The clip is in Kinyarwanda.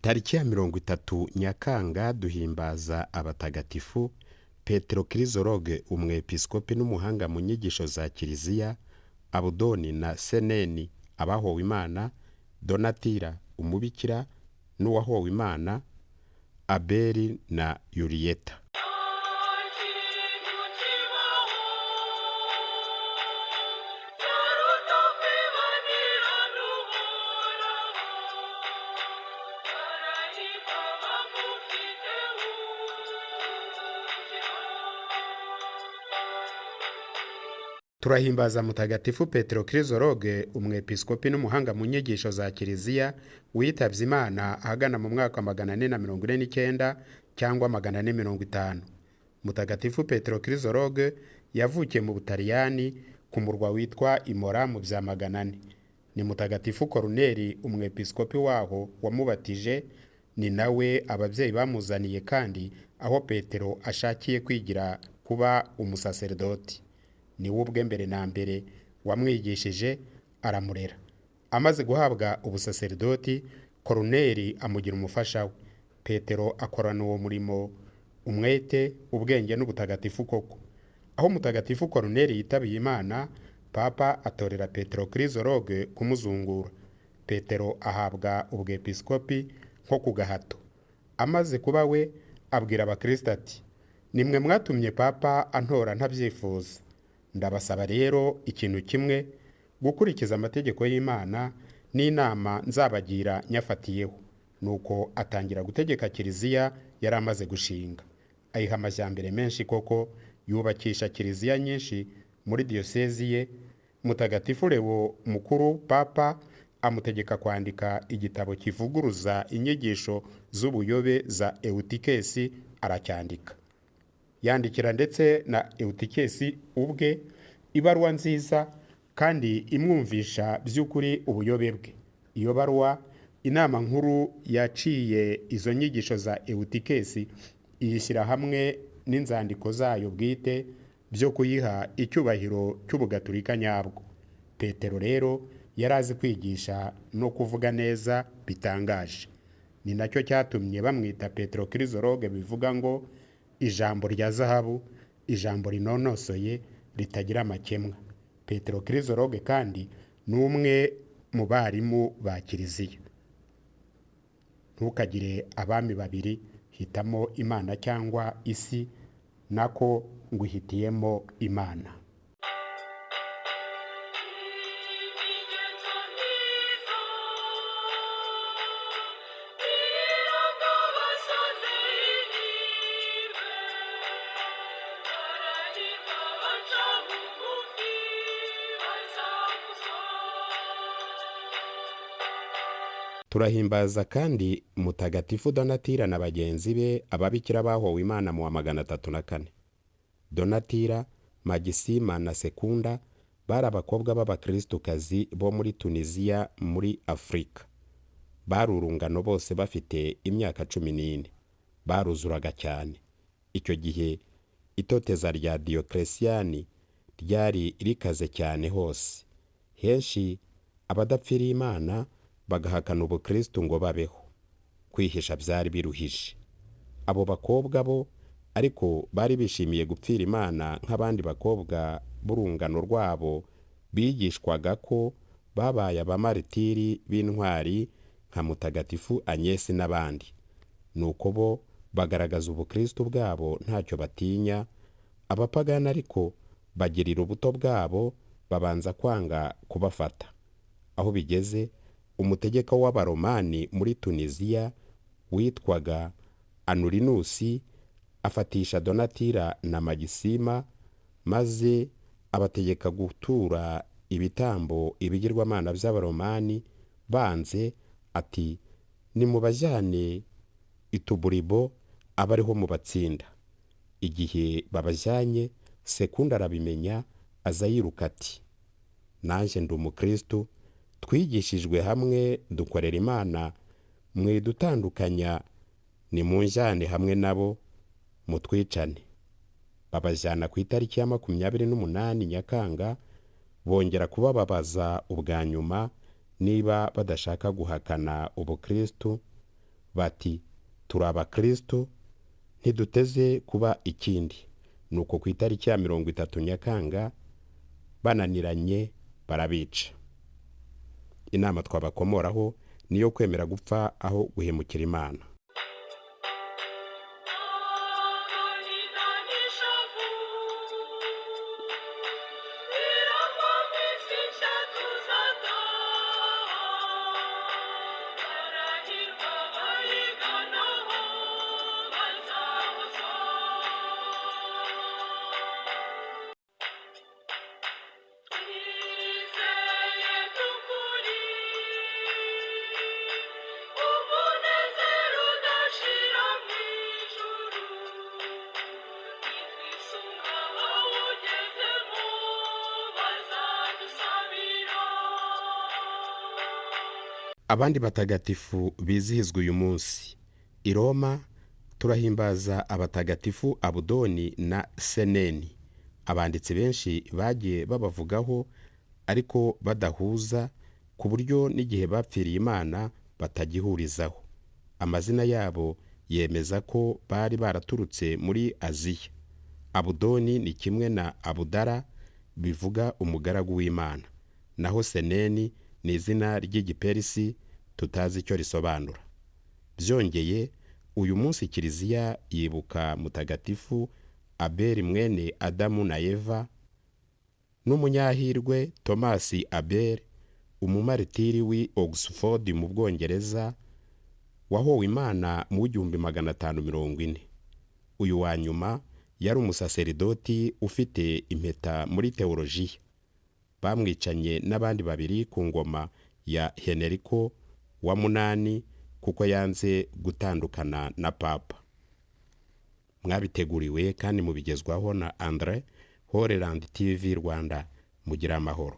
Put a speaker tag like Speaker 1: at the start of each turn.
Speaker 1: Tariki ya 30 Nyakanga duhimbaza abatagatifu Petero Kirizoroge umwepiskopi n'umuhanga mu nyigisho za Kiliziya, Abudoni na Seneni abahowe Imana, Donatira umubikira n'uwahowe Imana, Abeli na Yuriyeta. Turahimbaza mutagatifu Petero Kirizoroge umwepiskopi n'umuhanga mu nyigisho za Kiliziya witavye Imana ahagana mu mwaka 449 cyangwa 450. Mutagatifu Petero Kirizoroge yavukiye mu Butaliyani ku murwa witwa Imora mu vya 400. Ni mutagatifu Koruneli umwepiskopi waho wamubatije, ni nawe abavyeyi bamuzaniye kandi aho Petero ashakiye kwigira kuba umusaserdoti. Ni ubwe mbere na mbere wamwigishije aramurera. Amaze guhabwa ubusaserdoti, Koruneli amugira umufasha we. Petero akorana uwo murimo umwete, ubwenge n'ubutagatifu koko. Aho mutagatifu Koruneli yitabiye Imana, Papa atorera Petero Kirizoroge kumuzungura. Petero ahabwa ubwepiskopi nko ku gahato. Amaze kuba we, abwira abakristo ati: nimwe mwatumye Papa antora ntabyifuza. Ndabasaba rero ikintu kimwe, gukurikiza amategeko y'Imana n'inama nzabagira nyafatiyeho. Nuko atangira gutegeka Kiliziya yari amaze gushinga. Ayiha amajyambere menshi koko, yubakisha Kiliziya nyinshi muri diyosezi ye. Mutagatifu Leo mukuru Papa amutegeka kwandika igitabo kivuguruza inyigisho z'ubuyobe za Eutikesi, aracyandika. Yandikira ndetse na Eutikesi ubwe ibaruwa nziza kandi imwumvisha by'ukuri ubuyobe bwe. Iyo baruwa inama nkuru yaciye izo nyigisho za Eutikesi iyishyira hamwe n'inzandiko zayo bwite byo kuyiha icyubahiro cy'ubugatulika nyabwo. Petero rero yarazi kwigisha no kuvuga neza bitangaje. Ni nacyo cyatumye bamwita Petero Kirizoroge, bivuga ngo ijambo rya zahabu, ijambo rinonosoye ritagira amakemwa. Petero Kirizoroge kandi ni umwe mu barimu ba Kiliziya. Ntukagire abami babiri, hitamo Imana cyangwa isi, nako nguhitiyemo Imana. Turahimbaza kandi mutagatifu Donatira na bagenzi be ababikira bahowe Imana mu wa 304. Donatira, Magisima na Sekunda bari abakobwa b'abakristokazi bo muri Tunisia muri Afrika. Bari urungano bose bafite imyaka 14. Baruzuraga cyane. Icyo gihe itoteza rya Diocletian ryari rikaze cyane hose. Henshi abadapfira Imana bagahakana ubukristo ngo babeho. Kwihisha byari biruhije. Abo bakobwa bo ariko bari bishimiye gupfira Imana nk'abandi bakobwa b'urungano rwabo bigishwaga ko babaye abamaritiri b'intwari nka mutagatifu Anyesi n'abandi. Nuko bo bagaragaza ubukristo bwabo ntacyo batinya. Abapagana ariko bagirira ubuto bwabo, babanza kwanga kubafata. Aho bigeze, umutegeka w'abaromani muri Tunisia witwaga Anurinusi afatisha Donatira na Magisima, maze abategeka gutura ibitambo ibigirwamana by'abaromani, banze ati: nimubajyane Ituburibo abariho mu batsinda. Igihe babajyanye, Sekunda arabimenya, aza yiruka ati: nanje ndi umukristo, twigishijwe hamwe dukorera Imana, mwidutandukanya, nimunjane hamwe nabo mutwicane. Babajyana ku itariki ya 28 Nyakanga, bongera kubababaza ubwa nyuma niba badashaka guhakana ubukristo. bati turi abakristo ntiduteze kuba ikindi. Nuko ku itariki ya 30 Nyakanga bananiranye barabica. Inama twabakomoraho niyo kwemera gupfa aho guhemukira Imana. Abandi batagatifu bizihizwa uyu munsi. I Roma turahimbaza abatagatifu Abudoni na Seneni. Abanditsi benshi bagiye babavugaho ariko badahuza, ku buryo n'igihe bapfiriye Imana batagihurizaho. Amazina yabo yemeza ko bari baraturutse muri Aziya. Abudoni ni kimwe na Abudara bivuga umugaragu w'Imana. Naho Seneni ni izina ry'igiperisi tutazi icyo risobanura. Byongeye, uyu munsi Kiliziya yibuka mutagatifu Abeli mwene Adamu na Eva, n'umunyahirwe Thomas Abel, umumaritiri w'i Oxford mu Bwongereza, wahowe Imana mu 1540. Uyu wa nyuma yari umusaseridoti ufite impeta muri teolojiya. Bamwicanye n'abandi babiri ku ngoma ya Henriko wa munani kuko yanze gutandukana na Papa. Mwabiteguriwe kandi mubigezwaho na André Horeland TV Rwanda. Mugira amahoro.